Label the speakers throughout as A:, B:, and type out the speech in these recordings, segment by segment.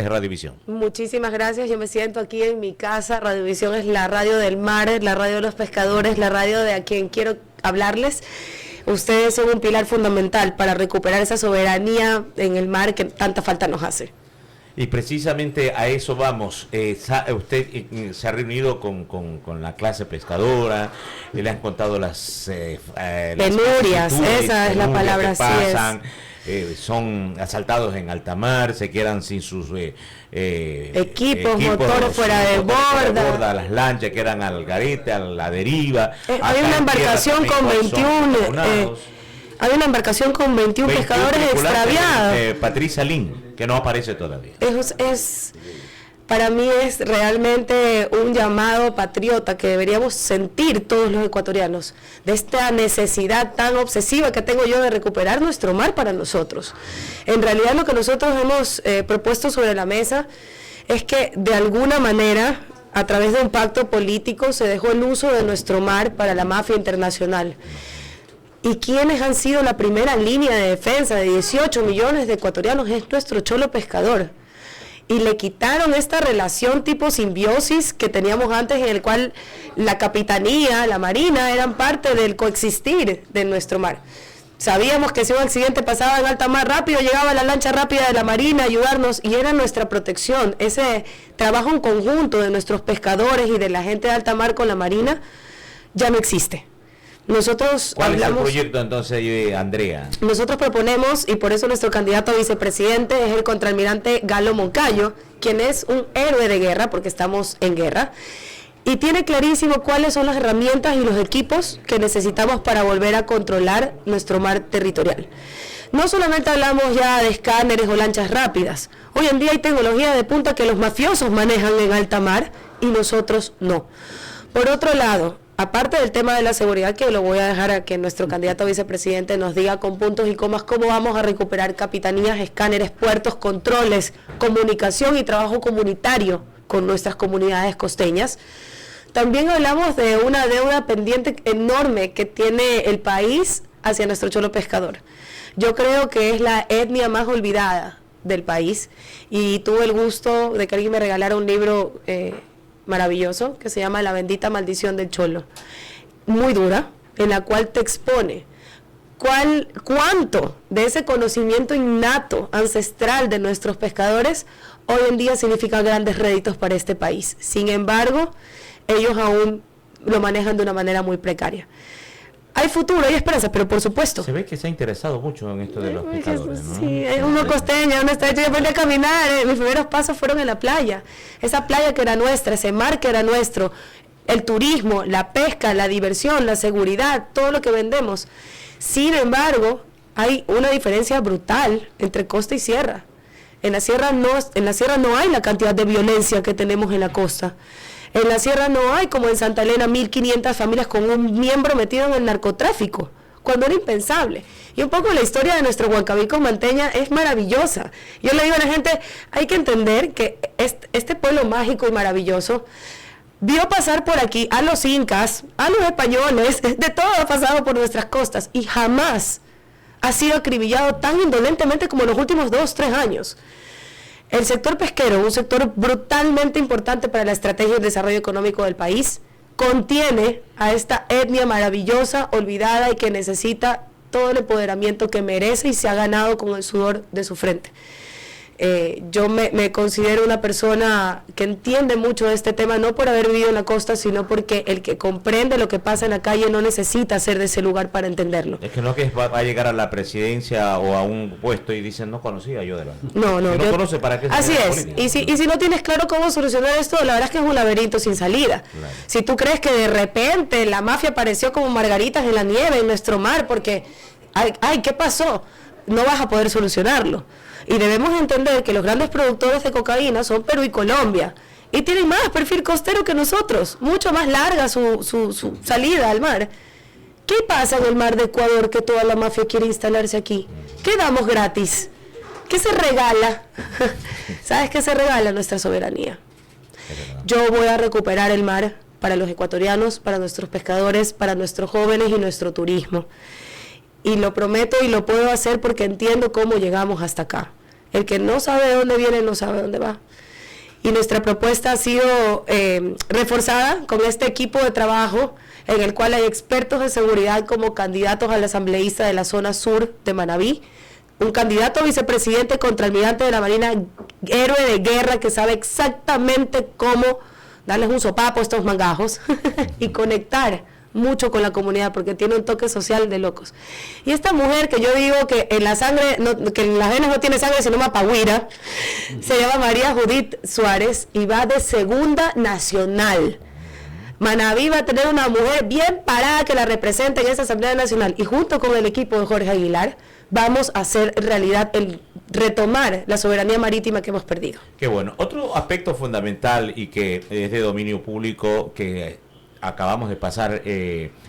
A: de Radiovisión.
B: Muchísimas gracias, yo me siento aquí en mi casa. Radiovisión es la radio del mar, la radio de los pescadores, la radio de a quien quiero hablarles. Ustedes son un pilar fundamental para recuperar esa soberanía en el mar que tanta falta nos hace.
A: Y precisamente a eso vamos. Usted se ha reunido con la clase pescadora, le han contado las
B: penurias, esa es la palabra,
A: que pasan, son asaltados en alta mar, se quedan sin sus
B: equipos, motores fuera de borda,
A: las lanchas quedan al garete, a la deriva.
B: Hay una embarcación con 21 hay una embarcación con 21 pescadores extraviados.
A: Patricia Lin, que no aparece todavía.
B: Para mí es realmente un llamado patriota que deberíamos sentir todos los ecuatorianos, de esta necesidad tan obsesiva que tengo yo de recuperar nuestro mar para nosotros. En realidad lo que nosotros hemos propuesto sobre la mesa es que de alguna manera, a través de un pacto político, se dejó el uso de nuestro mar para la mafia internacional. ¿Y quiénes han sido la primera línea de defensa de 18 millones de ecuatorianos? Es nuestro cholo pescador. Y le quitaron esta relación tipo simbiosis que teníamos antes, en el cual la capitanía, la marina, eran parte del coexistir de nuestro mar. Sabíamos que si un accidente pasaba en alta mar, rápido llegaba la lancha rápida de la marina a ayudarnos y era nuestra protección. Ese trabajo en conjunto de nuestros pescadores y de la gente de alta mar con la marina ya no existe. Nosotros
A: ¿Cuál es el proyecto entonces, Andrea?
B: Nosotros proponemos, y por eso nuestro candidato a vicepresidente es el contraalmirante Galo Moncayo, quien es un héroe de guerra, porque estamos en guerra, y tiene clarísimo cuáles son las herramientas y los equipos que necesitamos para volver a controlar nuestro mar territorial. No solamente hablamos ya de escáneres o lanchas rápidas, hoy en día hay tecnología de punta que los mafiosos manejan en alta mar y nosotros no. Por otro lado, aparte del tema de la seguridad, que lo voy a dejar a que nuestro candidato a vicepresidente nos diga con puntos y comas cómo vamos a recuperar capitanías, escáneres, puertos, controles, comunicación y trabajo comunitario con nuestras comunidades costeñas. También hablamos de una deuda pendiente enorme que tiene el país hacia nuestro cholo pescador. Yo creo que es la etnia más olvidada del país y tuve el gusto de que alguien me regalara un libro maravilloso que se llama La bendita maldición del cholo, muy dura, en la cual te expone cuánto de ese conocimiento innato, ancestral de nuestros pescadores hoy en día significa grandes réditos para este país. Sin embargo, ellos aún lo manejan de una manera muy precaria. Hay futuro, hay esperanza, pero por supuesto.
A: Se ve que se ha interesado mucho en esto de los pescadores, ¿no?
B: Sí, es uno costeño, uno está hecho, yo aprendí a caminar, mis primeros pasos fueron en la playa. Esa playa que era nuestra, ese mar que era nuestro, el turismo, la pesca, la diversión, la seguridad, todo lo que vendemos. Sin embargo, hay una diferencia brutal entre costa y sierra. En la sierra no hay la cantidad de violencia que tenemos en la costa. En la sierra no hay, como en Santa Elena, 1.500 familias con un miembro metido en el narcotráfico, cuando era impensable. Y un poco la historia de nuestro Huancabico Manteña es maravillosa. Yo le digo a la gente, hay que entender que este pueblo mágico y maravilloso vio pasar por aquí a los incas, a los españoles, de todo ha pasado por nuestras costas y jamás ha sido acribillado tan indolentemente como en los últimos 2-3 años. El sector pesquero, un sector brutalmente importante para la estrategia y el desarrollo económico del país, contiene a esta etnia maravillosa, olvidada y que necesita todo el empoderamiento que merece y se ha ganado con el sudor de su frente. Yo me considero una persona que entiende mucho de este tema, no por haber vivido en la costa, sino porque el que comprende lo que pasa en la calle no necesita ser de ese lugar para entenderlo.
A: Es que no que va a llegar a la presidencia o a un puesto y dicen, no conocía yo de la...
B: No,
A: conoce para qué.
B: Así es, y si no tienes claro cómo solucionar esto, la verdad es que es un laberinto sin salida. Claro. Si tú crees que de repente la mafia apareció como margaritas en la nieve en nuestro mar, porque, ay, ¿qué pasó? No vas a poder solucionarlo. Y debemos entender que los grandes productores de cocaína son Perú y Colombia. Y tienen más perfil costero que nosotros. Mucho más larga su salida al mar. ¿Qué pasa en el mar de Ecuador que toda la mafia quiere instalarse aquí? ¿Qué damos gratis? ¿Qué se regala? ¿Sabes qué se regala? Nuestra soberanía. Yo voy a recuperar el mar para los ecuatorianos, para nuestros pescadores, para nuestros jóvenes y nuestro turismo. Y lo prometo y lo puedo hacer porque entiendo cómo llegamos hasta acá. El que no sabe de dónde viene, no sabe dónde va. Y nuestra propuesta ha sido reforzada con este equipo de trabajo en el cual hay expertos de seguridad como candidatos al asambleísta de la zona sur de Manabí, un candidato a vicepresidente contraalmirante de la Marina, héroe de guerra que sabe exactamente cómo darles un sopapo a estos mangajos y conectar mucho con la comunidad porque tiene un toque social de locos. Y esta mujer que yo digo que en la sangre, que en las venas no tiene sangre sino mapagüira, se llama María Judith Suárez y va de segunda nacional. Manabí va a tener una mujer bien parada que la represente en esa Asamblea Nacional y junto con el equipo de Jorge Aguilar vamos a hacer realidad el retomar la soberanía marítima que hemos perdido.
A: Qué bueno. Otro aspecto fundamental y que es de dominio público que acabamos de pasar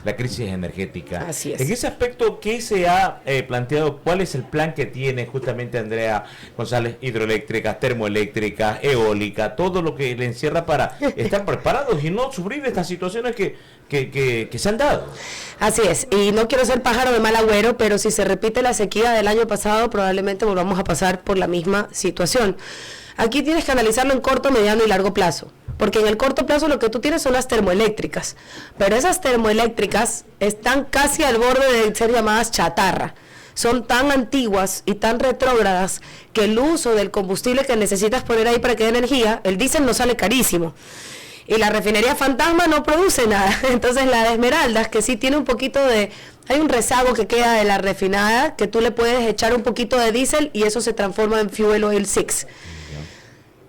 A: la crisis energética.
B: Así es.
A: En ese aspecto, ¿qué se ha planteado? ¿Cuál es el plan que tiene justamente Andrea González? Hidroeléctricas, termoeléctricas, eólica, todo lo que le encierra para estar preparados y no sufrir estas situaciones que se han dado.
B: Así es, y no quiero ser pájaro de mal agüero, pero si se repite la sequía del año pasado, probablemente volvamos a pasar por la misma situación. Aquí tienes que analizarlo en corto, mediano y largo plazo. Porque en el corto plazo lo que tú tienes son las termoeléctricas, pero esas termoeléctricas están casi al borde de ser llamadas chatarra. Son tan antiguas y tan retrógradas que el uso del combustible que necesitas poner ahí para que dé energía, el diésel no sale carísimo. Y la refinería fantasma no produce nada. Entonces la de Esmeraldas, que sí tiene un poquito de... Hay un rezago que queda de la refinada, que tú le puedes echar un poquito de diésel y eso se transforma en Fuel Oil 6.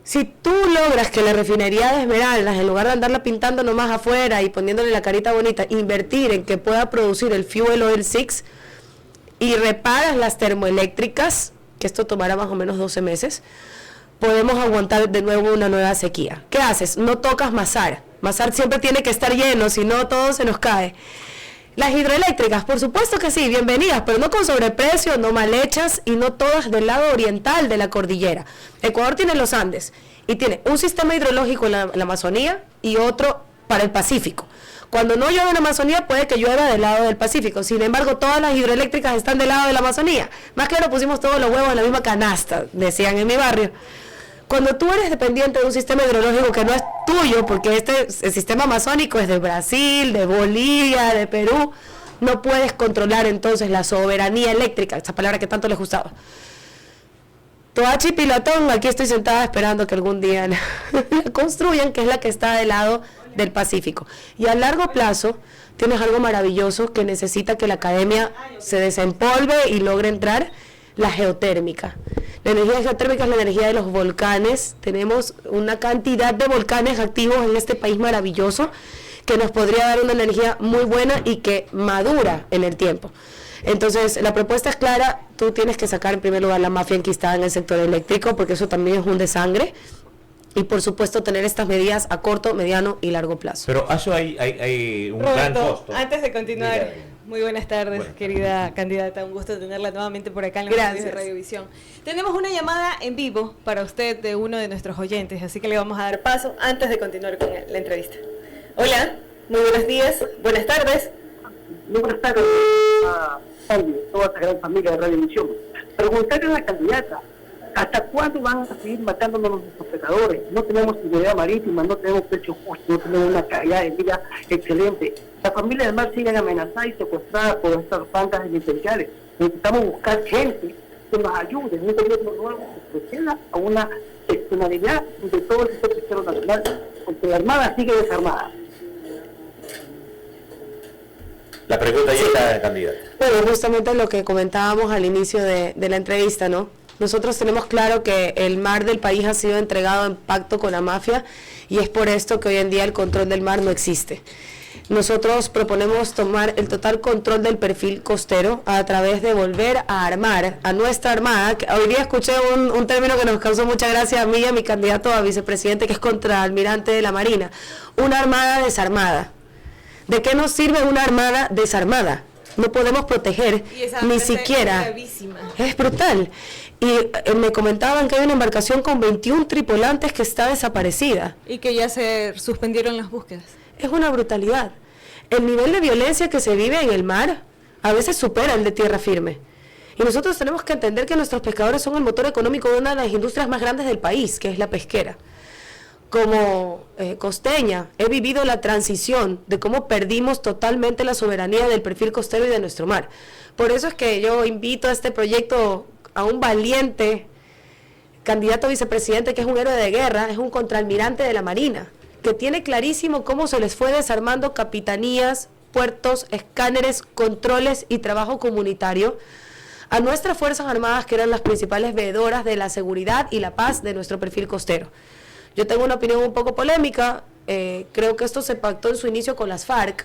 B: Si tú logras que la refinería de Esmeraldas, en lugar de andarla pintando nomás afuera y poniéndole la carita bonita, invertir en que pueda producir el Fuel Oil 6 y reparas las termoeléctricas, que esto tomará más o menos 12 meses, podemos aguantar de nuevo una nueva sequía. ¿Qué haces? No tocas Mazar. Mazar siempre tiene que estar lleno, si no todo se nos cae. Las hidroeléctricas, por supuesto que sí, bienvenidas, pero no con sobreprecio, no mal hechas y no todas del lado oriental de la cordillera. Ecuador tiene los Andes y tiene un sistema hidrológico en la Amazonía y otro para el Pacífico. Cuando no llueve en la Amazonía puede que llueva del lado del Pacífico, sin embargo todas las hidroeléctricas están del lado de la Amazonía. Más claro, pusimos todos los huevos en la misma canasta, decían en mi barrio. Cuando tú eres dependiente de un sistema hidrológico que no es tuyo, porque el sistema amazónico es de Brasil, de Bolivia, de Perú, no puedes controlar entonces la soberanía eléctrica, esa palabra que tanto les gustaba. Toachi Pilatón, aquí estoy sentada esperando que algún día la construyan, que es la que está del lado del Pacífico. Y a largo plazo tienes algo maravilloso que necesita que la academia se desempolve y logre entrar, la geotérmica. La energía geotérmica es la energía de los volcanes. Tenemos una cantidad de volcanes activos en este país maravilloso que nos podría dar una energía muy buena y que madura en el tiempo. Entonces, la propuesta es clara. Tú tienes que sacar en primer lugar la mafia enquistada en el sector eléctrico, porque eso también es un desangre. Y por supuesto tener estas medidas a corto, mediano y largo plazo.
A: Pero eso hay un
C: Roberto,
A: gran costo.
C: Antes de continuar,
A: Mira,
C: muy buenas tardes,
A: bueno,
C: querida candidata. Un gusto tenerla nuevamente por acá en la de Radiovisión. Tenemos una llamada en vivo para usted de uno de nuestros oyentes, así que le vamos a dar paso antes de continuar con la entrevista. Hola, muy buenos días, buenas tardes.
D: Muy buenas tardes a toda esta gran familia de Radiovisión. Preguntarle a la candidata, ¿hasta cuándo van a seguir matándonos los pescadores? No tenemos seguridad marítima, no tenemos precios justos, no tenemos una calidad de vida excelente. Las familias del mar siguen amenazadas y secuestradas por estas bandas delincuenciales. Necesitamos buscar gente que nos ayude, un gobierno nuevo que proceda a una externalidad de todo el sector pesquero nacional, porque la Armada sigue desarmada.
A: La pregunta ya está, candidata.
B: Bueno, justamente lo que comentábamos al inicio de la entrevista, ¿no? Nosotros tenemos claro que el mar del país ha sido entregado en pacto con la mafia y es por esto que hoy en día el control del mar no existe. Nosotros proponemos tomar el total control del perfil costero a través de volver a armar a nuestra armada. Hoy día escuché un término que nos causó mucha gracia a mí y a mi candidato a vicepresidente, que es contraalmirante de la Marina. Una armada desarmada. ¿De qué nos sirve una armada desarmada? No podemos proteger ni siquiera. Es brutal. Y me comentaban que hay una embarcación con 21 tripulantes que está desaparecida.
C: Y que ya se suspendieron las búsquedas.
B: Es una brutalidad. El nivel de violencia que se vive en el mar a veces supera el de tierra firme. Y nosotros tenemos que entender que nuestros pescadores son el motor económico de una de las industrias más grandes del país, que es la pesquera. Como costeña, he vivido la transición de cómo perdimos totalmente la soberanía del perfil costero y de nuestro mar. Por eso es que yo invito a este proyecto a un valiente candidato a vicepresidente que es un héroe de guerra, es un contraalmirante de la Marina, que tiene clarísimo cómo se les fue desarmando capitanías, puertos, escáneres, controles y trabajo comunitario a nuestras Fuerzas Armadas, que eran las principales veedoras de la seguridad y la paz de nuestro perfil costero. Yo tengo una opinión un poco polémica, creo que esto se pactó en su inicio con las FARC,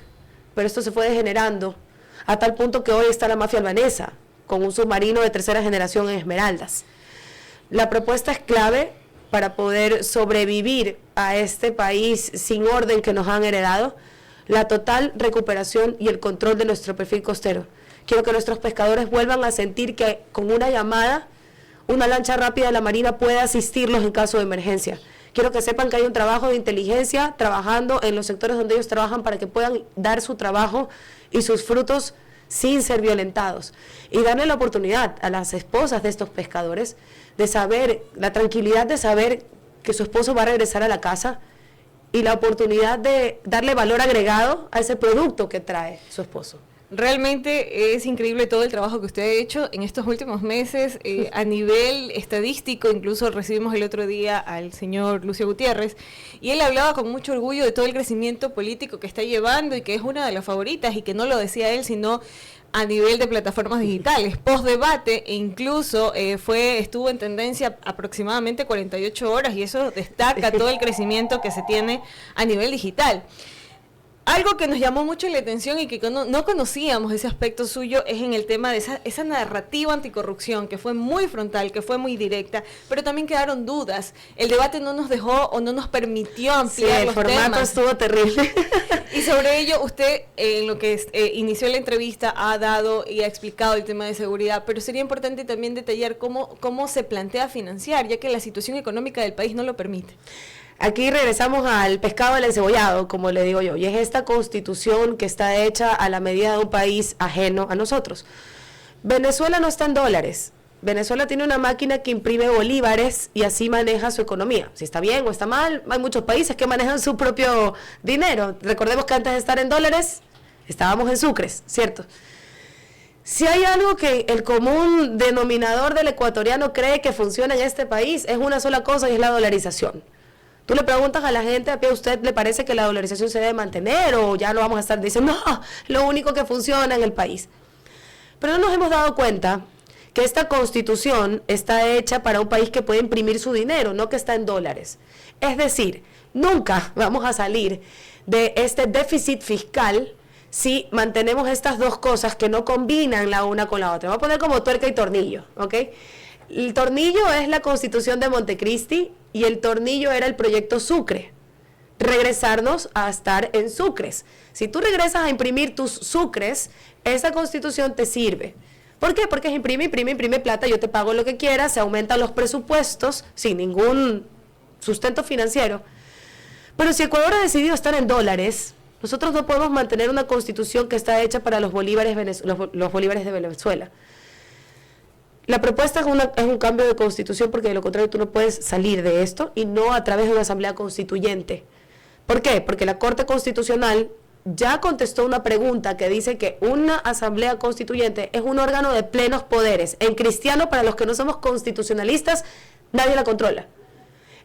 B: pero esto se fue degenerando a tal punto que hoy está la mafia albanesa, con un submarino de tercera generación en Esmeraldas. La propuesta es clave para poder sobrevivir a este país sin orden que nos han heredado, la total recuperación y el control de nuestro perfil costero. Quiero que nuestros pescadores vuelvan a sentir que con una llamada, una lancha rápida de la Marina puede asistirlos en caso de emergencia. Quiero que sepan que hay un trabajo de inteligencia trabajando en los sectores donde ellos trabajan para que puedan dar su trabajo y sus frutos sin ser violentados. Y darle la oportunidad a las esposas de estos pescadores de saber, la tranquilidad de saber que su esposo va a regresar a la casa y la oportunidad de darle valor agregado a ese producto que trae su esposo.
C: Realmente es increíble todo el trabajo que usted ha hecho en estos últimos meses a nivel estadístico. Incluso recibimos el otro día al señor Lucio Gutiérrez y él hablaba con mucho orgullo de todo el crecimiento político que está llevando y que es una de las favoritas, y que no lo decía él, sino a nivel de plataformas digitales, post debate, e incluso estuvo en tendencia aproximadamente 48 horas, y eso destaca todo el crecimiento que se tiene a nivel digital. Algo que nos llamó mucho la atención y que no conocíamos ese aspecto suyo es en el tema de esa narrativa anticorrupción, que fue muy frontal, que fue muy directa, pero también quedaron dudas. El debate no nos dejó o no nos permitió ampliar los temas.
B: El formato estuvo terrible.
C: Y sobre ello usted, en lo que inició la entrevista, ha dado y ha explicado el tema de seguridad, pero sería importante también detallar cómo se plantea financiar, ya que la situación económica del país no lo permite.
B: Aquí regresamos al pescado del encebollado, como le digo yo, y es esta constitución que está hecha a la medida de un país ajeno a nosotros. Venezuela no está en dólares. Venezuela tiene una máquina que imprime bolívares y así maneja su economía. Si está bien o está mal, hay muchos países que manejan su propio dinero. Recordemos que antes de estar en dólares, estábamos en sucres, ¿cierto? Si hay algo que el común denominador del ecuatoriano cree que funciona en este país, es una sola cosa, y es la dolarización. Tú le preguntas a la gente, ¿a usted le parece que la dolarización se debe mantener o ya no vamos a estar diciendo, no, lo único que funciona en el país? Pero no nos hemos dado cuenta que esta constitución está hecha para un país que puede imprimir su dinero, no que está en dólares. Es decir, nunca vamos a salir de este déficit fiscal si mantenemos estas dos cosas que no combinan la una con la otra. Voy a poner como tuerca y tornillo, ¿ok? El tornillo es la Constitución de Montecristi y el tornillo era el proyecto Sucre. Regresarnos a estar en sucres. Si tú regresas a imprimir tus sucres, esa Constitución te sirve. ¿Por qué? Porque es imprime plata, yo te pago lo que quieras, se aumentan los presupuestos sin ningún sustento financiero. Pero si Ecuador ha decidido estar en dólares, nosotros no podemos mantener una Constitución que está hecha para los bolívares de Venezuela. La propuesta es un cambio de constitución, porque de lo contrario tú no puedes salir de esto, y no a través de una asamblea constituyente. ¿Por qué? Porque la Corte Constitucional ya contestó una pregunta que dice que una asamblea constituyente es un órgano de plenos poderes. En cristiano, para los que no somos constitucionalistas, nadie la controla.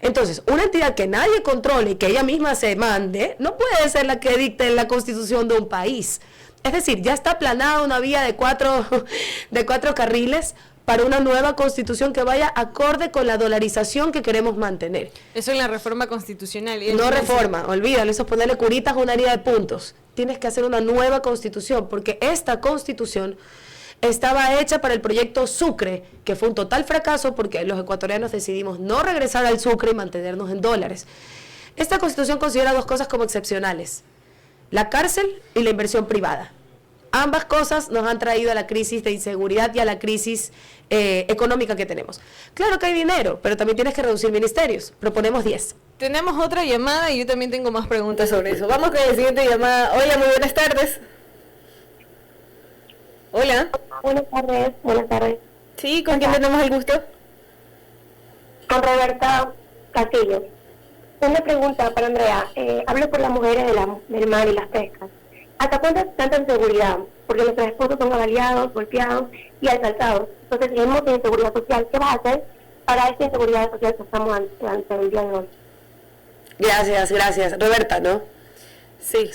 B: Entonces, una entidad que nadie controle y que ella misma se mande, no puede ser la que dicte la constitución de un país. Es decir, ya está aplanada una vía de cuatro carriles para una nueva constitución que vaya acorde con la dolarización que queremos mantener.
C: Eso es la reforma constitucional.
B: No reforma, olvídalo, eso es ponerle curitas a una herida de puntos. Tienes que hacer una nueva constitución, porque esta constitución estaba hecha para el proyecto Sucre, que fue un total fracaso porque los ecuatorianos decidimos no regresar al Sucre y mantenernos en dólares. Esta constitución considera dos cosas como excepcionales: la cárcel y la inversión privada. Ambas cosas nos han traído a la crisis de inseguridad y a la crisis económica que tenemos. Claro que hay dinero, pero también tienes que reducir ministerios. Proponemos 10.
C: Tenemos otra llamada y yo también tengo más preguntas sobre eso. Vamos con la siguiente llamada. Hola, muy buenas tardes. Hola.
E: Buenas tardes, buenas tardes.
C: Sí, ¿con quién tenemos el gusto?
E: Con Roberta Castillo. Una pregunta para Andrea. Hablo por las mujeres del mar y las pescas. ¿Hasta cuándo tanta inseguridad? Porque nuestros esposos son avaliados, golpeados y asaltados. Entonces, si hemos de inseguridad social, ¿qué vas a hacer para esta inseguridad social que estamos ante el día de hoy?
B: Gracias. Roberta, ¿no? Sí.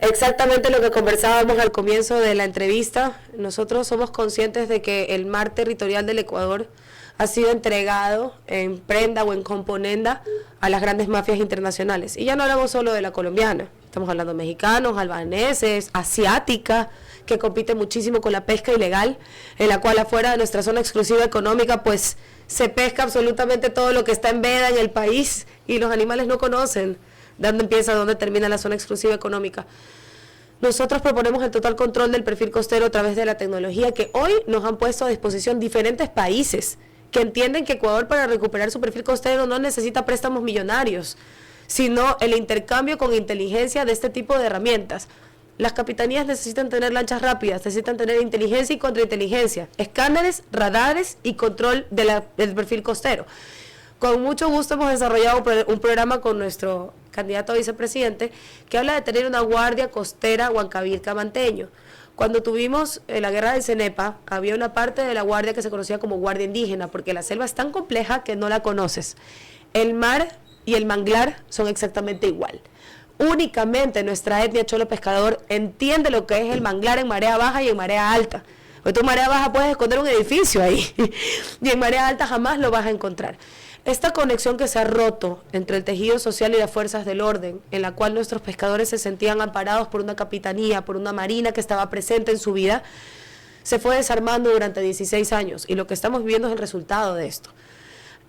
B: Exactamente lo que conversábamos al comienzo de la entrevista. Nosotros somos conscientes de que el mar territorial del Ecuador ha sido entregado en prenda o en componenda a las grandes mafias internacionales. Y ya no hablamos solo de la colombiana, estamos hablando de mexicanos, albaneses, asiática, que compite muchísimo con la pesca ilegal, en la cual afuera de nuestra zona exclusiva económica, pues se pesca absolutamente todo lo que está en veda en el país y los animales no conocen dónde empieza, dónde termina la zona exclusiva económica. Nosotros proponemos el total control del perfil costero a través de la tecnología que hoy nos han puesto a disposición diferentes países que entienden que Ecuador, para recuperar su perfil costero, no necesita préstamos millonarios, sino el intercambio con inteligencia de este tipo de herramientas. Las capitanías necesitan tener lanchas rápidas, necesitan tener inteligencia y contrainteligencia, escáneres, radares y control del perfil costero. Con mucho gusto hemos desarrollado un programa con nuestro candidato a vicepresidente que habla de tener una guardia costera huancavilca-manteño. Cuando tuvimos la guerra del Cenepa, había una parte de la guardia que se conocía como guardia indígena, porque la selva es tan compleja que no la conoces. El mar y el manglar son exactamente igual. Únicamente nuestra etnia cholo pescador entiende lo que es el manglar en marea baja y en marea alta. Porque tú en marea baja puedes esconder un edificio ahí, y en marea alta jamás lo vas a encontrar. Esta conexión que se ha roto entre el tejido social y las fuerzas del orden, en la cual nuestros pescadores se sentían amparados por una capitanía, por una marina que estaba presente en su vida, se fue desarmando durante 16 años, y lo que estamos viendo es el resultado de esto.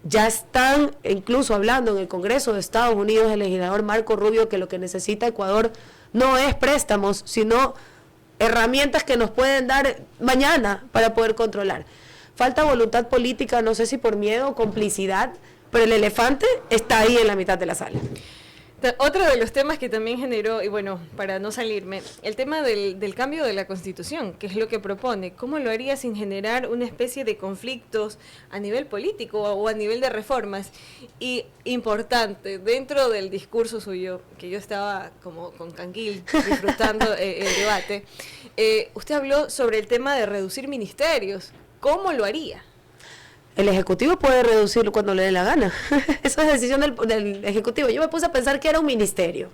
B: Ya están incluso hablando en el Congreso de Estados Unidos el legislador Marco Rubio que lo que necesita Ecuador no es préstamos, sino herramientas que nos pueden dar mañana para poder controlar. Falta voluntad política, no sé si por miedo o complicidad, pero el elefante está ahí en la mitad de la sala.
C: Otro de los temas que también generó, y bueno, para no salirme, el tema del cambio de la Constitución, que es lo que propone. ¿Cómo lo haría sin generar una especie de conflictos a nivel político o a nivel de reformas? Y importante, dentro del discurso suyo, que yo estaba como con canguil disfrutando el debate, usted habló sobre el tema de reducir ministerios. ¿Cómo lo haría?
B: El Ejecutivo puede reducirlo cuando le dé la gana. Eso es decisión del Ejecutivo. Yo me puse a pensar que era un ministerio.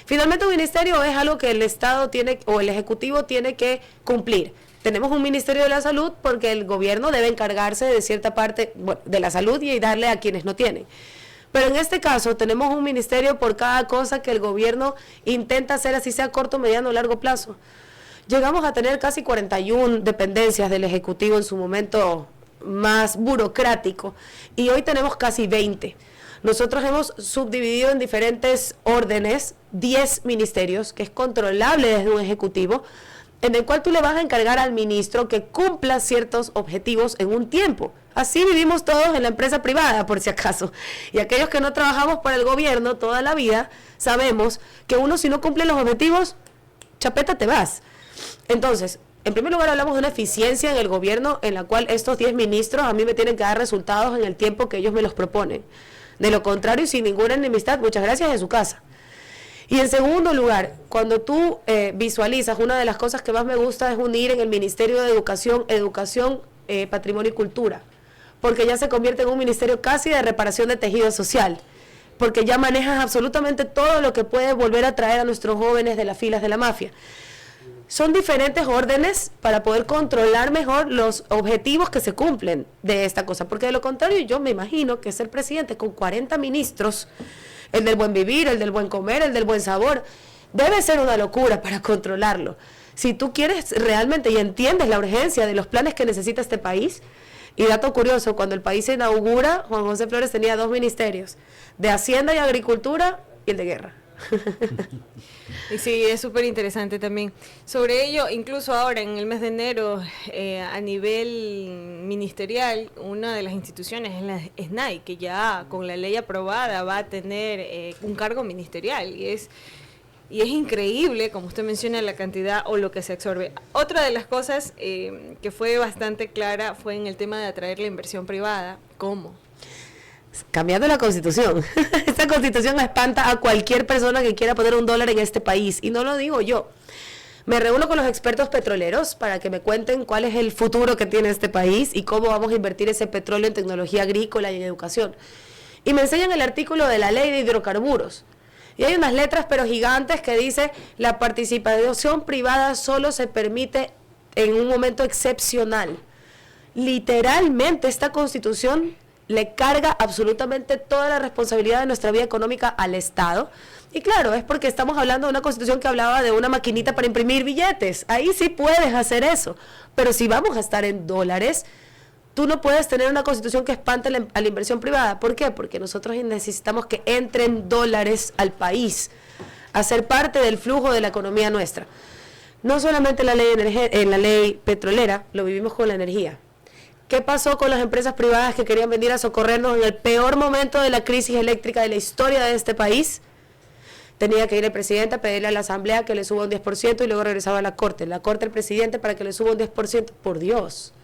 B: Finalmente un ministerio es algo que el Estado tiene, o el Ejecutivo tiene que cumplir. Tenemos un Ministerio de la Salud porque el gobierno debe encargarse de cierta parte, bueno, de la salud y darle a quienes no tienen. Pero en este caso tenemos un ministerio por cada cosa que el gobierno intenta hacer, así sea corto, mediano o largo plazo. Llegamos a tener casi 41 dependencias del Ejecutivo en su momento más burocrático, y hoy tenemos casi 20. Nosotros hemos subdividido en diferentes órdenes 10 ministerios, que es controlable desde un Ejecutivo, en el cual tú le vas a encargar al ministro que cumpla ciertos objetivos en un tiempo. Así vivimos todos en la empresa privada, por si acaso. Y aquellos que no trabajamos para el gobierno toda la vida, sabemos que uno, si no cumple los objetivos, chapeta, te vas. Entonces, en primer lugar hablamos de una eficiencia en el gobierno en la cual estos 10 ministros a mí me tienen que dar resultados en el tiempo que ellos me los proponen. De lo contrario, sin ninguna enemistad, muchas gracias, de su casa. Y en segundo lugar, cuando tú visualizas, una de las cosas que más me gusta es unir en el Ministerio de Educación, Patrimonio y Cultura, porque ya se convierte en un ministerio casi de reparación de tejido social, porque ya manejas absolutamente todo lo que puede volver a traer a nuestros jóvenes de las filas de la mafia. Son diferentes órdenes para poder controlar mejor los objetivos que se cumplen de esta cosa, porque de lo contrario yo me imagino que ser presidente con 40 ministros, el del buen vivir, el del buen comer, el del buen sabor, debe ser una locura para controlarlo. Si tú quieres realmente y entiendes la urgencia de los planes que necesita este país, y dato curioso, cuando el país se inaugura, Juan José Flores tenía 2 ministerios, de Hacienda y Agricultura y el de Guerra.
C: Y sí, es súper interesante también. Sobre ello, incluso ahora en el mes de enero, a nivel ministerial, una de las instituciones es la SNAI, que ya con la ley aprobada va a tener un cargo ministerial, y es Y es increíble, como usted menciona, la cantidad o lo que se absorbe. Otra de las cosas que fue bastante clara fue en el tema de atraer la inversión privada. ¿Cómo?
B: Cambiando la Constitución. Esta Constitución espanta a cualquier persona que quiera poner $1 en este país. Y no lo digo yo. Me reúno con los expertos petroleros para que me cuenten cuál es el futuro que tiene este país y cómo vamos a invertir ese petróleo en tecnología agrícola y en educación. Y me enseñan el artículo de la ley de hidrocarburos. Y hay unas letras pero gigantes que dice: la participación privada solo se permite en un momento excepcional. Literalmente esta Constitución le carga absolutamente toda la responsabilidad de nuestra vida económica al Estado. Y claro, es porque estamos hablando de una Constitución que hablaba de una maquinita para imprimir billetes. Ahí sí puedes hacer eso. Pero si vamos a estar en dólares, tú no puedes tener una Constitución que espante a la inversión privada. ¿Por qué? Porque nosotros necesitamos que entren dólares al país, a ser parte del flujo de la economía nuestra. No solamente en la ley petrolera, lo vivimos con la energía. ¿Qué pasó con las empresas privadas que querían venir a socorrernos en el peor momento de la crisis eléctrica de la historia de este país? Tenía que ir el presidente a pedirle a la asamblea que le suba un 10% y luego regresaba a la corte el presidente para que le suba un 10%. Por Dios,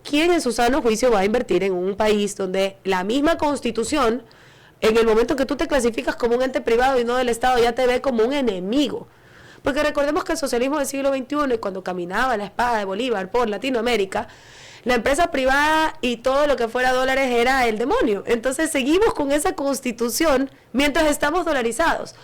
B: ¿quién en su sano juicio va a invertir en un país donde la misma Constitución, en el momento en que tú te clasificas como un ente privado y no del Estado, ya te ve como un enemigo? Porque recordemos que el socialismo del siglo XXI, y cuando caminaba la espada de Bolívar por Latinoamérica, la empresa privada y todo lo que fuera dólares era el demonio. Entonces seguimos con esa Constitución mientras estamos dolarizados.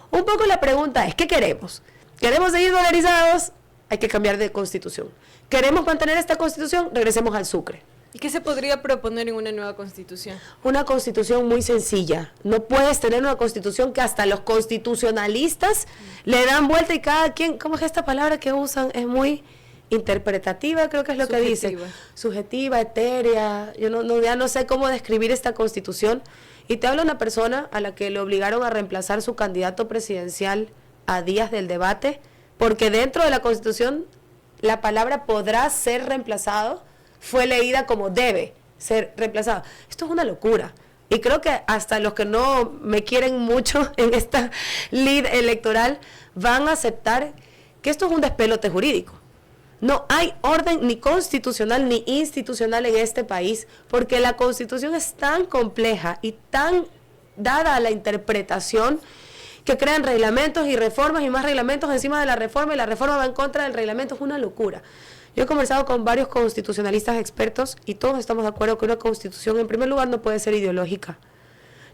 B: Un poco la pregunta es, ¿qué queremos? ¿Queremos seguir dolarizados? Hay que cambiar de Constitución. ¿Queremos mantener esta Constitución? Regresemos al Sucre.
C: ¿Y qué se podría proponer en una nueva Constitución?
B: Una Constitución muy sencilla. No puedes tener una Constitución que hasta los constitucionalistas le dan vuelta y cada quien, ¿cómo es esta palabra que usan? Es muy interpretativa, creo que es lo que dice. Subjetiva, etérea. Yo ya no sé cómo describir esta Constitución. Y te habla una persona a la que le obligaron a reemplazar su candidato presidencial a días del debate, porque dentro de la Constitución la palabra podrá ser reemplazado fue leída como debe ser reemplazado. Esto es una locura. Y creo que hasta los que no me quieren mucho en esta lid electoral van a aceptar que esto es un despelote jurídico. No hay orden ni constitucional ni institucional en este país, porque la Constitución es tan compleja y tan dada a la interpretación que crean reglamentos y reformas y más reglamentos encima de la reforma, y la reforma va en contra del reglamento. Es una locura. Yo he conversado con varios constitucionalistas expertos y todos estamos de acuerdo que una Constitución, en primer lugar, no puede ser ideológica.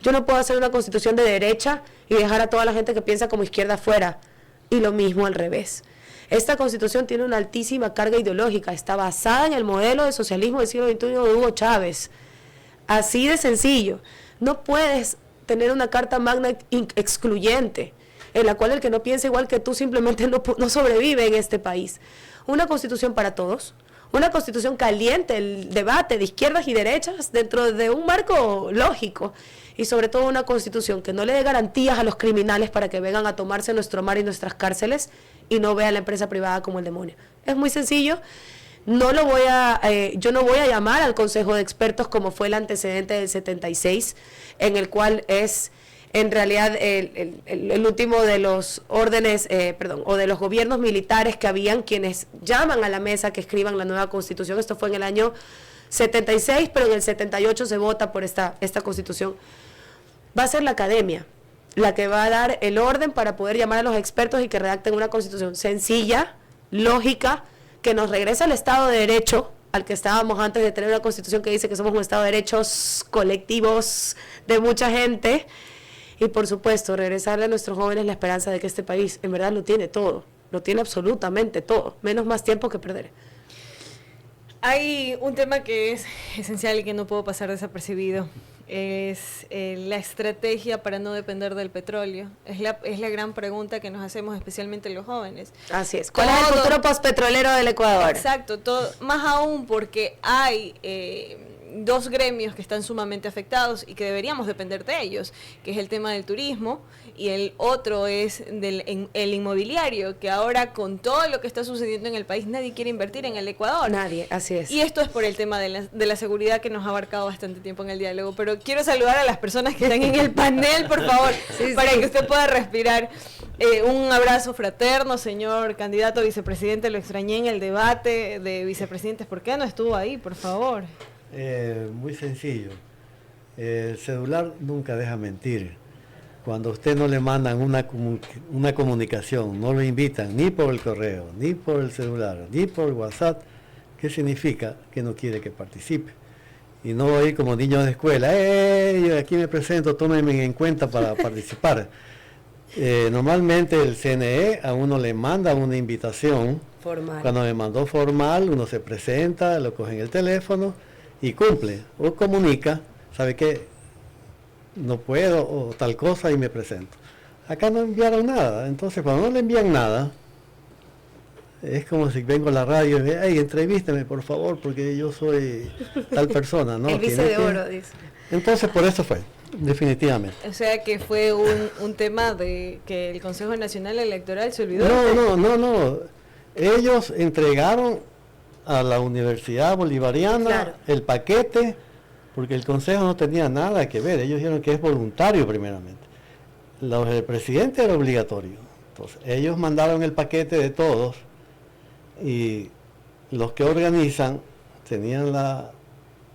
B: Yo no puedo hacer una Constitución de derecha y dejar a toda la gente que piensa como izquierda fuera, y lo mismo al revés. Esta Constitución tiene una altísima carga ideológica, está basada en el modelo de socialismo del siglo XXI de Hugo Chávez. Así de sencillo. No puedes tener una carta magna excluyente, en la cual el que no piensa igual que tú simplemente no sobrevive en este país. Una Constitución para todos, una Constitución caliente, el debate de izquierdas y derechas dentro de un marco lógico, y sobre todo una Constitución que no le dé garantías a los criminales para que vengan a tomarse nuestro mar y nuestras cárceles y no vea a la empresa privada como el demonio. Es muy sencillo. Yo no voy a llamar al Consejo de Expertos como fue el antecedente del 76, en el cual es en realidad el último de los órdenes, o de los gobiernos militares que habían, quienes llaman a la mesa que escriban la nueva Constitución. Esto fue en el año 76, pero en el 78 se vota por esta Constitución. Va a ser la academia la que va a dar el orden para poder llamar a los expertos y que redacten una Constitución sencilla, lógica, que nos regresa al Estado de Derecho, al que estábamos antes de tener una Constitución que dice que somos un Estado de derechos colectivos de mucha gente. Y por supuesto, regresarle a nuestros jóvenes la esperanza de que este país en verdad lo tiene todo, lo tiene absolutamente todo, menos más tiempo que perder.
C: Hay un tema que es esencial y que no puedo pasar desapercibido. Es la estrategia para no depender del petróleo. Es la gran pregunta que nos hacemos especialmente los jóvenes.
B: Así es. ¿Cuál es el futuro postpetrolero del Ecuador?
C: Exacto, más aún porque hay dos gremios que están sumamente afectados y que deberíamos depender de ellos, que es el tema del turismo y el otro es el inmobiliario, que ahora con todo lo que está sucediendo en el país nadie quiere invertir en el Ecuador.
B: Nadie, así es.
C: Y esto es por el tema de la seguridad que nos ha abarcado bastante tiempo en el diálogo, pero quiero saludar a las personas que están en el panel, por favor, para que usted pueda respirar. Un abrazo fraterno, señor candidato a vicepresidente. Lo extrañé en el debate de vicepresidentes. ¿Por qué no estuvo ahí, por favor?
F: Muy sencillo. El celular nunca deja mentir. Cuando a usted no le mandan una comunicación, no lo invitan ni por el correo, ni por el celular, ni por el WhatsApp, ¿qué significa? Que no quiere que participe. Y no voy a ir como niño de escuela, yo aquí me presento, tómenme en cuenta para participar. Normalmente el CNE a uno le manda una invitación.
B: Formal.
F: Cuando me mandó formal, uno se presenta, lo coge en el teléfono y cumple o comunica, ¿sabe qué? No puedo o tal cosa y me presento. Acá no enviaron nada, entonces cuando no le envían nada, es como si vengo a la radio y me digo, entrevísteme por favor porque yo soy tal persona, ¿no?
B: El vice de oro, dice.
F: Entonces por eso fue, definitivamente.
C: O sea que fue un tema de que el Consejo Nacional Electoral se olvidó.
F: No. Ellos entregaron a la Universidad Bolivariana el paquete porque el Consejo no tenía nada que ver. Ellos dijeron que es voluntario primeramente. El presidente era obligatorio. Entonces ellos mandaron el paquete de todos y los que organizan tenían la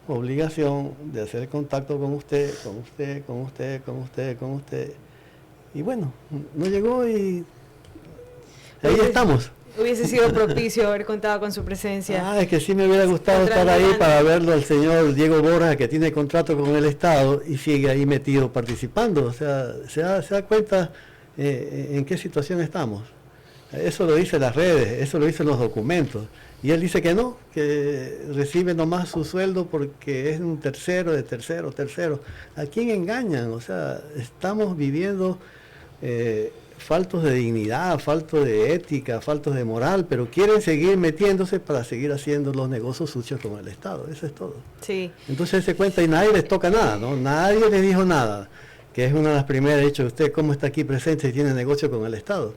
F: obligación de hacer contacto con usted. Y bueno, no llegó y ahí estamos.
C: Hubiese sido propicio haber contado con su presencia.
F: Es que sí me hubiera gustado estar ahí para verlo al señor Diego Borja, que tiene contrato con el Estado y sigue ahí metido participando. O sea, se da cuenta en qué situación estamos. Eso lo dicen las redes, eso lo dicen los documentos. Y él dice que no, que recibe nomás su sueldo porque es un tercero. ¿A quién engañan? O sea, estamos viviendo faltos de dignidad, faltos de ética, faltos de moral, pero quieren seguir metiéndose para seguir haciendo los negocios sucios con el Estado. Eso es todo.
C: Sí.
F: Entonces se cuenta y nadie les toca nada, ¿no? Nadie les dijo nada, que es una de las primeras. Dicho, usted cómo está aquí presente y tiene negocio con el Estado.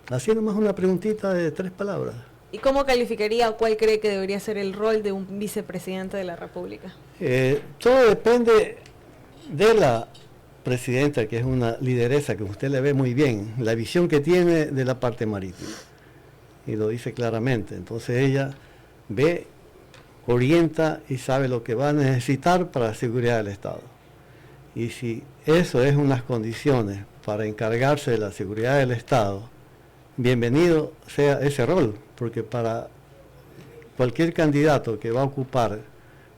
F: Así nomás una preguntita de 3 palabras.
C: ¿Y cómo calificaría o cuál cree que debería ser el rol de un vicepresidente de la República?
F: Todo depende de la presidenta, que es una lideresa que usted le ve muy bien, la visión que tiene de la parte marítima. Y lo dice claramente. Entonces ella ve, orienta y sabe lo que va a necesitar para la seguridad del Estado. Y si eso es unas condiciones para encargarse de la seguridad del Estado, bienvenido sea ese rol, porque para cualquier candidato que va a ocupar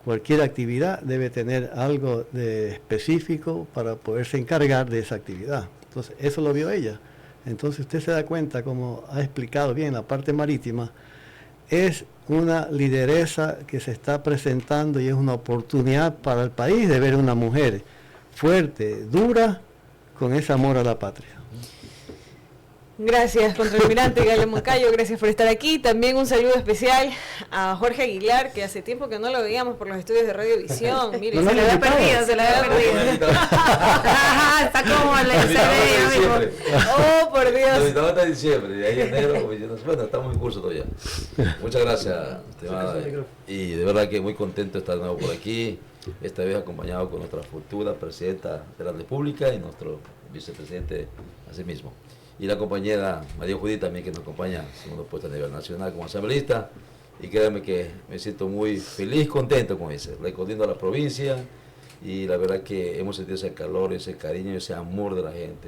F: cualquier actividad debe tener algo de específico para poderse encargar de esa actividad. Entonces, eso lo vio ella. Entonces, usted se da cuenta, como ha explicado bien la parte marítima, es una lideresa que se está presentando y es una oportunidad para el país de ver una mujer fuerte, dura, con ese amor a la patria.
C: Gracias, contraalmirante Gale Moncayo, gracias por estar aquí. También un saludo especial a Jorge Aguilar, que hace tiempo que no lo veíamos por los estudios de Radiovisión. Mire,
B: se le había perdido. Está como el
C: Oh, por Dios.
A: Lo invitaba hasta diciembre, de ahí enero, bueno, estamos en curso todavía. Muchas gracias, estimada. Y de verdad que muy contento de estar de nuevo por aquí, esta vez acompañado con nuestra futura presidenta de la República y nuestro vicepresidente asimismo. Y la compañera María Judith también, que nos acompaña, segundo puesto a nivel nacional como asambleísta. Y créanme que me siento muy feliz, contento con eso, recorriendo a la provincia. Y la verdad que hemos sentido ese calor, ese cariño, ese amor de la gente.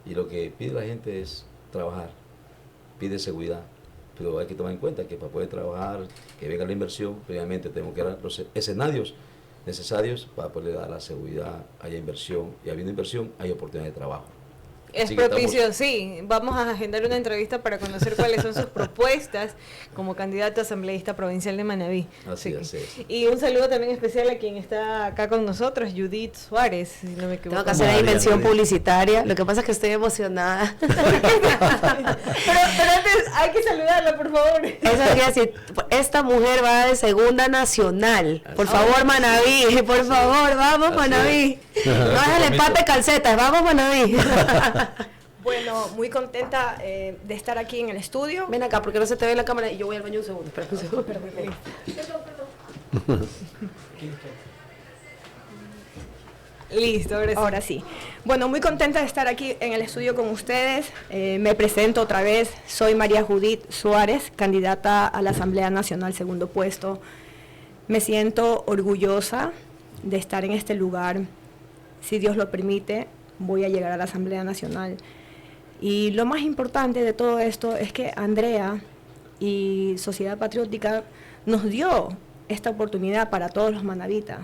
A: Y lo que pide la gente es trabajar, pide seguridad. Pero hay que tomar en cuenta que para poder trabajar, que venga la inversión, previamente tenemos que dar los escenarios necesarios para poder dar la seguridad, haya inversión. Y habiendo inversión, hay oportunidad de trabajo.
C: Es propicio, sí. Vamos a agendar una entrevista para conocer cuáles son sus propuestas como candidato a asambleísta provincial de Manabí.
A: Así es.
C: Y un saludo también especial a quien está acá con nosotros, Judith Suárez, si no me equivoco.
B: Tengo que hacer ahí mención publicitaria. Lo que pasa es que estoy emocionada.
C: pero antes hay que saludarla, por favor.
B: Eso quiere decir, esta mujer va de segunda nacional. Por favor, Manabí, por favor, vamos, Manabí. No es el empate calcetas, vamos, Manabí.
G: Bueno, muy contenta de estar aquí en el estudio.
B: Ven acá, porque no se te ve en la cámara y yo voy al baño un segundo. Espera un segundo. Perdón.
C: Listo,
G: ahora sí. Bueno, muy contenta de estar aquí en el estudio con ustedes. Me presento otra vez. Soy María Judith Suárez, candidata a la Asamblea Nacional, segundo puesto. Me siento orgullosa de estar en este lugar. Si Dios lo permite, voy a llegar a la Asamblea Nacional. Y lo más importante de todo esto es que Andrea y Sociedad Patriótica nos dio esta oportunidad para todos los manavitas.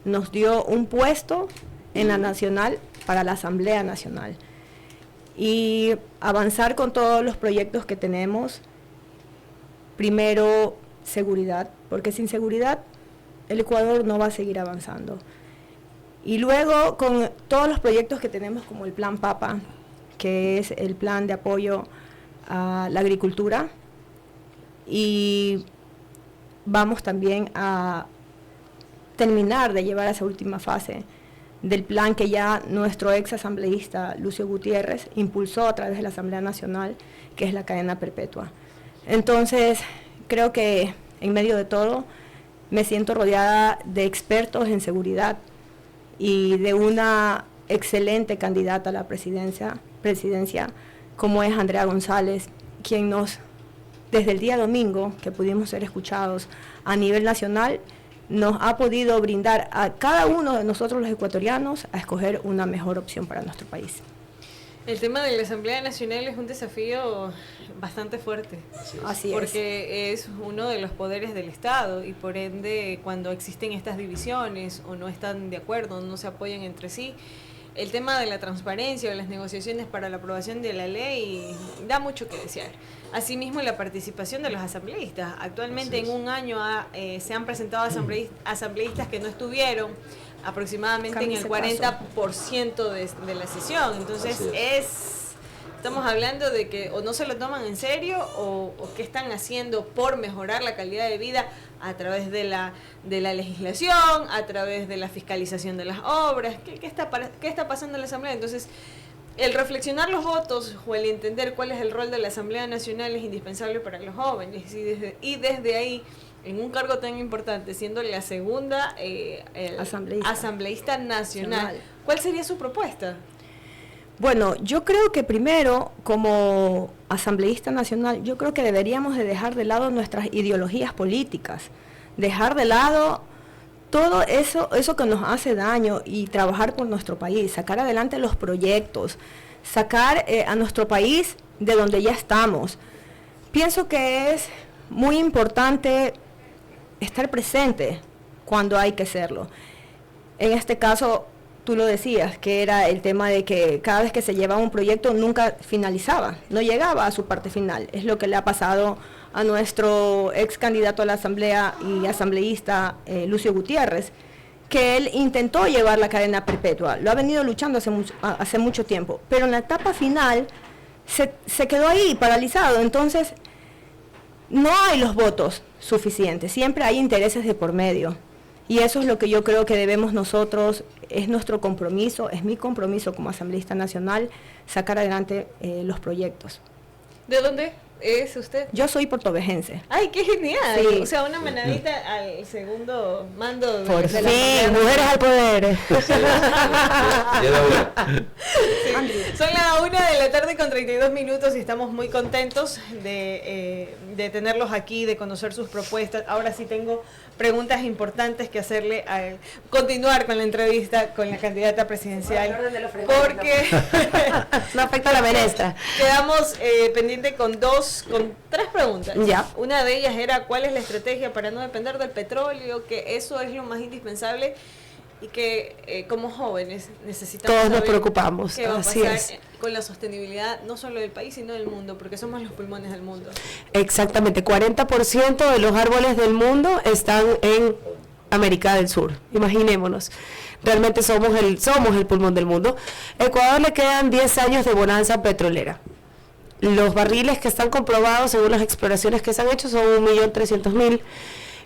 G: Nos dio un puesto en la Nacional para la Asamblea Nacional. Y avanzar con todos los proyectos que tenemos. Primero, seguridad, porque sin seguridad el Ecuador no va a seguir avanzando. Y luego con todos los proyectos que tenemos como el Plan Papa, que es el plan de apoyo a la agricultura, y vamos también a terminar de llevar a esa última fase del plan que ya nuestro ex asambleísta Lucio Gutiérrez impulsó a través de la Asamblea Nacional, que es la cadena perpetua. Entonces, creo que en medio de todo me siento rodeada de expertos en seguridad y de una excelente candidata a la presidencia como es Andrea González, quien desde el día domingo que pudimos ser escuchados a nivel nacional, nos ha podido brindar a cada uno de nosotros los ecuatorianos a escoger una mejor opción para nuestro país.
C: El tema de la Asamblea Nacional es un desafío bastante fuerte.
G: Así es.
C: Porque es uno de los poderes del Estado y por ende cuando existen estas divisiones o no están de acuerdo, no se apoyan entre sí, el tema de la transparencia o las negociaciones para la aprobación de la ley da mucho que desear. Asimismo, la participación de los asambleístas. Actualmente en un año se han presentado asambleístas que no estuvieron aproximadamente en el 40% de la sesión. Entonces estamos hablando de que o no se lo toman en serio o qué están haciendo por mejorar la calidad de vida a través de la legislación, a través de la fiscalización de las obras. ¿Qué está pasando en la Asamblea? Entonces, el reflexionar los votos o el entender cuál es el rol de la Asamblea Nacional es indispensable para los jóvenes y desde ahí, en un cargo tan importante, siendo la segunda asambleísta nacional, ¿cuál sería su propuesta?
G: Bueno, yo creo que primero, como asambleísta nacional, yo creo que deberíamos de dejar de lado nuestras ideologías políticas, dejar de lado todo eso que nos hace daño y trabajar por nuestro país, sacar adelante los proyectos, sacar a nuestro país de donde ya estamos. Pienso que es muy importante estar presente cuando hay que serlo. En este caso, tú lo decías, que era el tema de que cada vez que se llevaba un proyecto nunca finalizaba, no llegaba a su parte final. Es lo que le ha pasado a nuestro ex candidato a la asamblea y asambleísta Lucio Gutiérrez, que él intentó llevar la cadena perpetua, lo ha venido luchando hace mucho tiempo, pero en la etapa final se quedó ahí paralizado. Entonces no hay los votos suficientes, siempre hay intereses de por medio. Y eso es lo que yo creo que debemos nosotros, es nuestro compromiso, es mi compromiso como asambleísta nacional, sacar adelante los proyectos.
C: ¿De dónde es usted?
G: Yo soy portovejense.
C: ¡Ay, qué genial!
G: Sí.
C: O sea, una manadita al segundo mando.
B: Por fin, mujeres al poder.
C: Son las 1:32 y estamos muy contentos de tenerlos aquí, de conocer sus propuestas. Ahora sí tengo preguntas importantes que hacerle al continuar con la entrevista con la candidata presidencial, porque
B: no afecta a la menestra.
C: Quedamos pendiente con tres preguntas.
B: Ya.
C: Una de ellas era cuál es la estrategia para no depender del petróleo, que eso es lo más indispensable y que como jóvenes necesitamos
B: todos nos
C: saber
B: preocupamos.
C: qué va a
B: Así
C: pasar
B: es.
C: con la sostenibilidad no solo del país sino del mundo, porque somos los pulmones del mundo.
B: Exactamente, 40% de los árboles del mundo están en América del Sur, imaginémonos. Realmente somos el pulmón del mundo. A Ecuador le quedan 10 años de bonanza petrolera. Los barriles que están comprobados según las exploraciones que se han hecho son 1.300.000.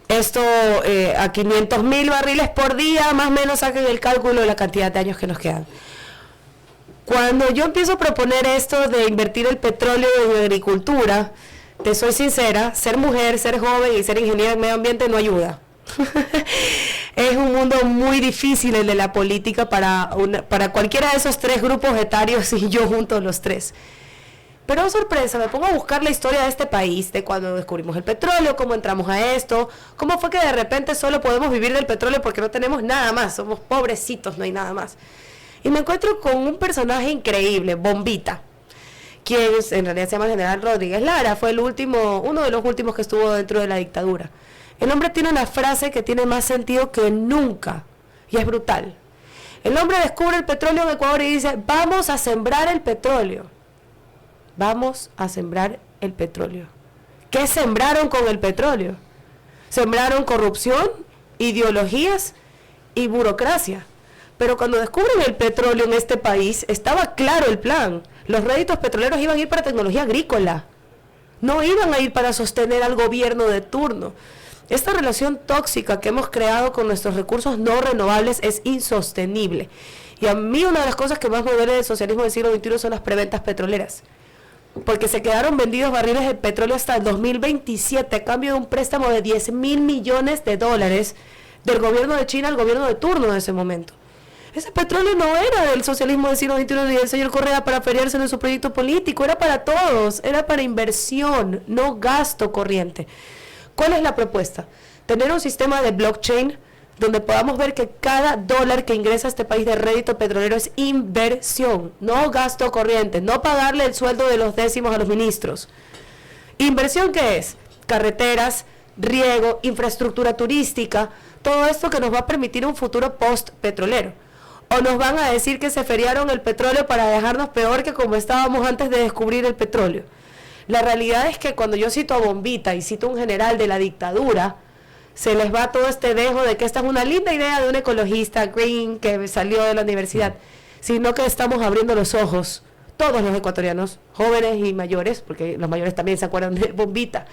B: Esto a 500.000 barriles por día, más o menos saquen el cálculo de la cantidad de años que nos quedan. Cuando yo empiezo a proponer esto de invertir el petróleo en agricultura, te soy sincera, ser mujer, ser joven y ser ingeniera en medio ambiente no ayuda. Es un mundo muy difícil el de la política para cualquiera de esos tres grupos etarios y yo juntos los tres. Pero sorpresa, me pongo a buscar la historia de este país, de cuando descubrimos el petróleo, cómo entramos a esto, cómo fue que de repente solo podemos vivir del petróleo porque no tenemos nada más, somos pobrecitos, no hay nada más. Y me encuentro con un personaje increíble, Bombita, quien en realidad se llama General Rodríguez Lara, fue uno de los últimos que estuvo dentro de la dictadura. El hombre tiene una frase que tiene más sentido que nunca, y es brutal. El hombre descubre el petróleo en Ecuador y dice, vamos a sembrar el petróleo. Vamos a sembrar el petróleo. ¿Qué sembraron con el petróleo? Sembraron corrupción, ideologías y burocracia. Pero cuando descubren el petróleo en este país, estaba claro el plan. Los réditos petroleros iban a ir para tecnología agrícola. No iban a ir para sostener al gobierno de turno. Esta relación tóxica que hemos creado con nuestros recursos no renovables es insostenible. Y a mí una de las cosas que más me duele del socialismo del siglo XXI son las preventas petroleras. Porque se quedaron vendidos barriles de petróleo hasta el 2027 a cambio de un préstamo de $10.000 millones del gobierno de China al gobierno de turno en ese momento. Ese petróleo no era del socialismo del siglo XXI ni del señor Correa para feriárselo en su proyecto político, era para todos, era para inversión, no gasto corriente. ¿Cuál es la propuesta? Tener un sistema de blockchain donde podamos ver que cada dólar que ingresa a este país de rédito petrolero es inversión, no gasto corriente, no pagarle el sueldo de los décimos a los ministros. ¿Inversión qué es? Carreteras, riego, infraestructura turística, todo esto que nos va a permitir un futuro post-petrolero. O nos van a decir que se feriaron el petróleo para dejarnos peor que como estábamos antes de descubrir el petróleo. La realidad es que cuando yo cito a Bombita y cito a un general de la dictadura, se les va todo este dejo de que esta es una linda idea de un ecologista green que salió de la universidad, sino que estamos abriendo los ojos, todos los ecuatorianos, jóvenes y mayores, porque los mayores también se acuerdan de Bombita.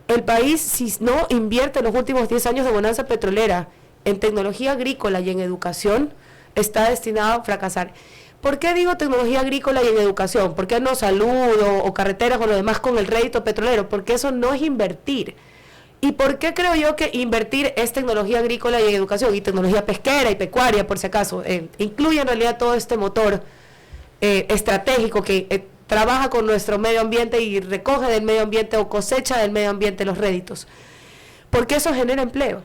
B: El país, si no invierte en los últimos 10 años de bonanza petrolera en tecnología agrícola y en educación, está destinado a fracasar. ¿Por qué digo tecnología agrícola y en educación? ¿Por qué no salud o carreteras o lo demás con el rédito petrolero? Porque eso no es invertir. ¿Y por qué creo yo que invertir es tecnología agrícola y en educación? Y tecnología pesquera y pecuaria, por si acaso. Incluye en realidad todo este motor estratégico que trabaja con nuestro medio ambiente y recoge del medio ambiente o cosecha del medio ambiente los réditos. Porque eso genera empleo.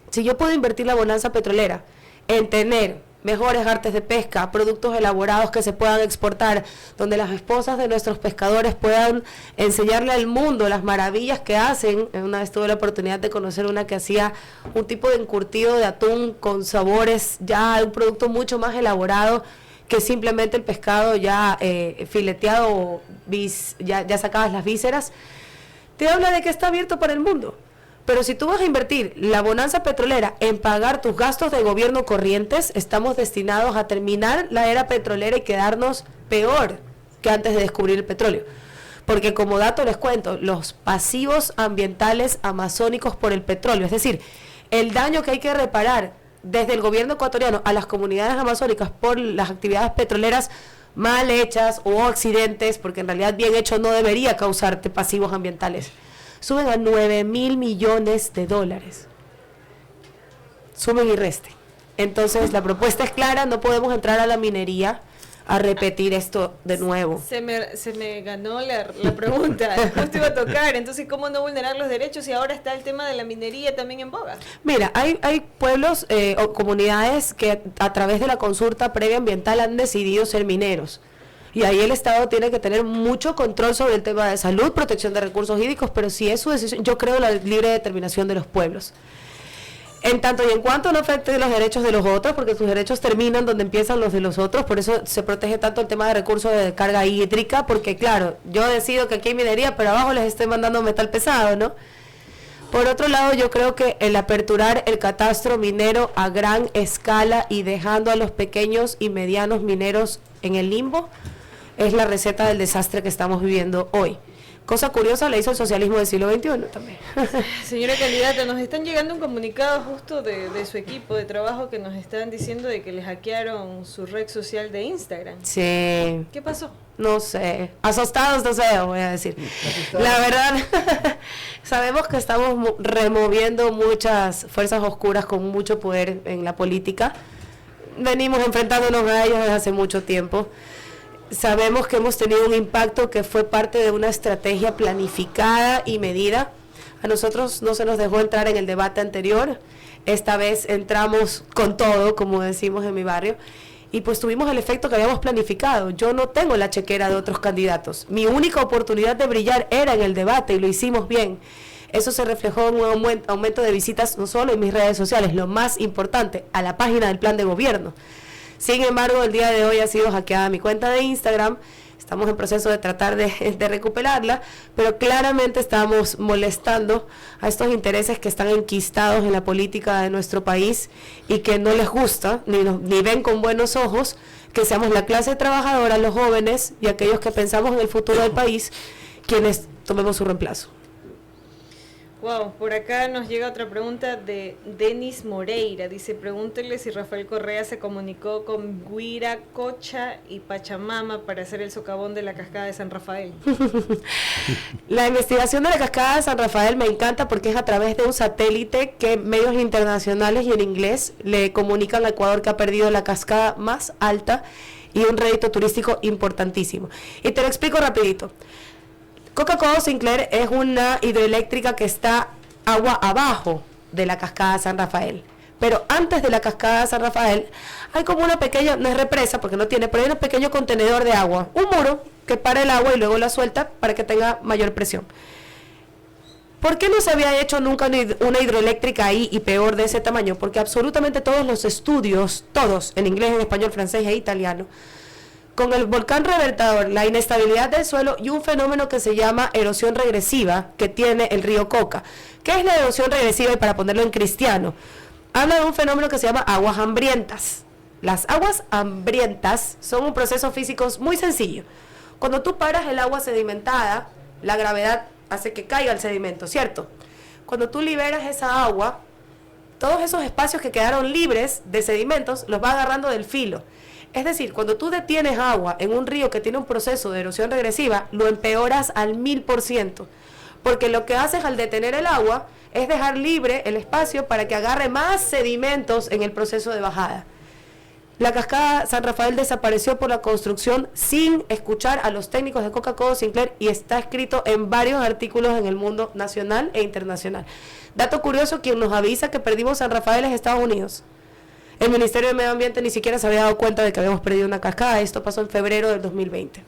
B: Si yo puedo invertir la bonanza petrolera en tener mejores artes de pesca, productos elaborados que se puedan exportar, donde las esposas de nuestros pescadores puedan enseñarle al mundo las maravillas que hacen. Una vez tuve la oportunidad de conocer una que hacía un tipo de encurtido de atún con sabores, ya un producto mucho más elaborado que simplemente el pescado ya fileteado, ya sacabas las vísceras. Te habla de que está abierto para el mundo. Pero si tú vas a invertir la bonanza petrolera en pagar tus gastos de gobierno corrientes, estamos destinados a terminar la era petrolera y quedarnos peor que antes de descubrir el petróleo. Porque como dato les cuento, los pasivos ambientales amazónicos por el petróleo, es decir, el daño que hay que reparar desde el gobierno ecuatoriano a las comunidades amazónicas por las actividades petroleras mal hechas o accidentes, porque en realidad bien hecho no debería causarte pasivos ambientales, suben a $9.000 millones. Sumen y resten. Entonces la propuesta es clara, no podemos entrar a la minería a repetir esto de nuevo.
C: Se me ganó la pregunta, justo iba a tocar, entonces ¿cómo no vulnerar los derechos? Y ahora está el tema de la minería también en boga.
B: Mira, hay pueblos o comunidades que a través de la consulta previa ambiental han decidido ser mineros. Y ahí el Estado tiene que tener mucho control sobre el tema de salud, protección de recursos hídricos, pero si es su decisión, yo creo en la libre determinación de los pueblos. En tanto y en cuanto no afecte los derechos de los otros, porque sus derechos terminan donde empiezan los de los otros, por eso se protege tanto el tema de recursos de carga hídrica, porque claro, yo decido que aquí hay minería, pero abajo les estoy mandando metal pesado, ¿no? Por otro lado, yo creo que el aperturar el catastro minero a gran escala y dejando a los pequeños y medianos mineros en el limbo, es la receta del desastre que estamos viviendo hoy. Cosa curiosa le hizo el socialismo del siglo XXI también.
C: Señora candidata, nos están llegando un comunicado justo de su equipo de trabajo que nos están diciendo de que les hackearon su red social de Instagram.
B: Sí.
C: ¿Qué pasó?
B: No sé, asustados no sé, voy a decir. La verdad, sabemos que estamos removiendo muchas fuerzas oscuras con mucho poder en la política. Venimos enfrentándonos a ellos desde hace mucho tiempo. Sabemos que hemos tenido un impacto que fue parte de una estrategia planificada y medida. A nosotros no se nos dejó entrar en el debate anterior. Esta vez entramos con todo, como decimos en mi barrio, y pues tuvimos el efecto que habíamos planificado. Yo no tengo la chequera de otros candidatos. Mi única oportunidad de brillar era en el debate y lo hicimos bien. Eso se reflejó en un aumento de visitas no solo en mis redes sociales, lo más importante, a la página del plan de gobierno. Sin embargo, el día de hoy ha sido hackeada mi cuenta de Instagram. Estamos en proceso de tratar de recuperarla, pero claramente estamos molestando a estos intereses que están enquistados en la política de nuestro país y que no les gusta, ni ven con buenos ojos, que seamos la clase trabajadora, los jóvenes y aquellos que pensamos en el futuro del país, quienes tomemos su reemplazo.
C: Wow, por acá nos llega otra pregunta de Denis Moreira. Dice, pregúntele si Rafael Correa se comunicó con Huiracocha y Pachamama para hacer el socavón de la cascada de San Rafael.
B: La investigación de la cascada de San Rafael me encanta porque es a través de un satélite que medios internacionales y en inglés le comunican a Ecuador que ha perdido la cascada más alta y un rédito turístico importantísimo. Y te lo explico rapidito. Coca-Cola Sinclair es una hidroeléctrica que está agua abajo de la cascada San Rafael. Pero antes de la cascada San Rafael hay como una pequeña, no es represa porque no tiene, pero hay un pequeño contenedor de agua, un muro que para el agua y luego la suelta para que tenga mayor presión. ¿Por qué no se había hecho nunca una hidroeléctrica ahí y peor de ese tamaño? Porque absolutamente todos los estudios, todos, en inglés, en español, francés e italiano, con el volcán revertador, la inestabilidad del suelo y un fenómeno que se llama erosión regresiva que tiene el río Coca. ¿Qué es la erosión regresiva? Y para ponerlo en cristiano, habla de un fenómeno que se llama aguas hambrientas. Las aguas hambrientas son un proceso físico muy sencillo. Cuando tú paras el agua sedimentada, la gravedad hace que caiga el sedimento, ¿cierto? Cuando tú liberas esa agua, todos esos espacios que quedaron libres de sedimentos los va agarrando del filo. Es decir, cuando tú detienes agua en un río que tiene un proceso de erosión regresiva, lo empeoras al 1000%, porque lo que haces al detener el agua es dejar libre el espacio para que agarre más sedimentos en el proceso de bajada. La cascada San Rafael desapareció por la construcción sin escuchar a los técnicos de Coca-Cola Sinclair y está escrito en varios artículos en el mundo nacional e internacional. Dato curioso, quien nos avisa que perdimos San Rafael es Estados Unidos. El Ministerio de Medio Ambiente ni siquiera se había dado cuenta de que habíamos perdido una cascada. Esto pasó en febrero del 2020.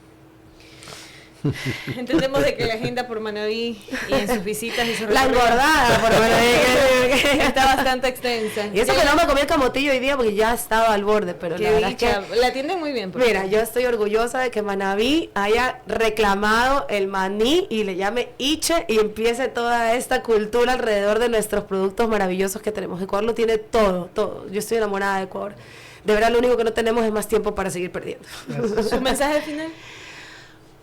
C: Entendemos de que la agenda por Manaví y en sus visitas y sus
B: la engordada por Manaví
C: está bastante extensa.
B: Y eso que no me comí el camotillo hoy día porque ya estaba al borde, pero la verdad es que
C: la atienden muy bien.
B: Mira, yo estoy orgullosa de que Manaví haya reclamado el maní y le llame Iche y empiece toda esta cultura alrededor de nuestros productos maravillosos que tenemos. Ecuador lo tiene todo, todo. Yo estoy enamorada de Ecuador. De verdad, lo único que no tenemos es más tiempo para seguir perdiendo.
C: ¿Su mensaje final?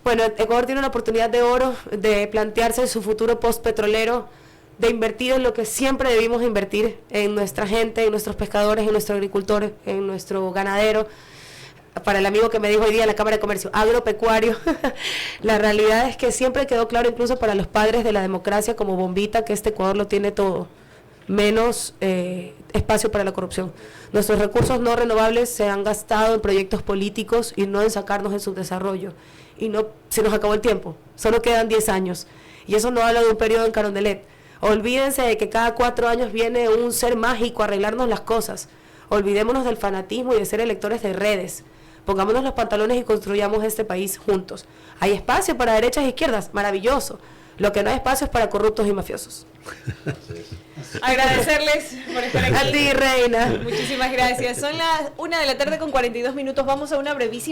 B: Bueno, Ecuador tiene una oportunidad de oro de plantearse su futuro post-petrolero, de invertir en lo que siempre debimos invertir, en nuestra gente, en nuestros pescadores, en nuestro agricultor, en nuestro ganadero. Para el amigo que me dijo hoy día en la Cámara de Comercio, agropecuario, la realidad es que siempre quedó claro, incluso para los padres de la democracia como Bombita, que este Ecuador lo tiene todo, menos espacio para la corrupción. Nuestros recursos no renovables se han gastado en proyectos políticos y no en sacarnos de su desarrollo. Y no se nos acabó el tiempo, solo quedan 10 años. Y eso no habla de un periodo en Carondelet. Olvídense de que cada 4 años viene un ser mágico a arreglarnos las cosas. Olvidémonos del fanatismo y de ser electores de redes. Pongámonos los pantalones y construyamos este país juntos. Hay espacio para derechas e izquierdas, maravilloso. Lo que no hay espacio es para corruptos y mafiosos.
C: Agradecerles por estar aquí.
B: A ti, reina.
C: Muchísimas gracias. Son las 1:42 p.m. Vamos a una brevísima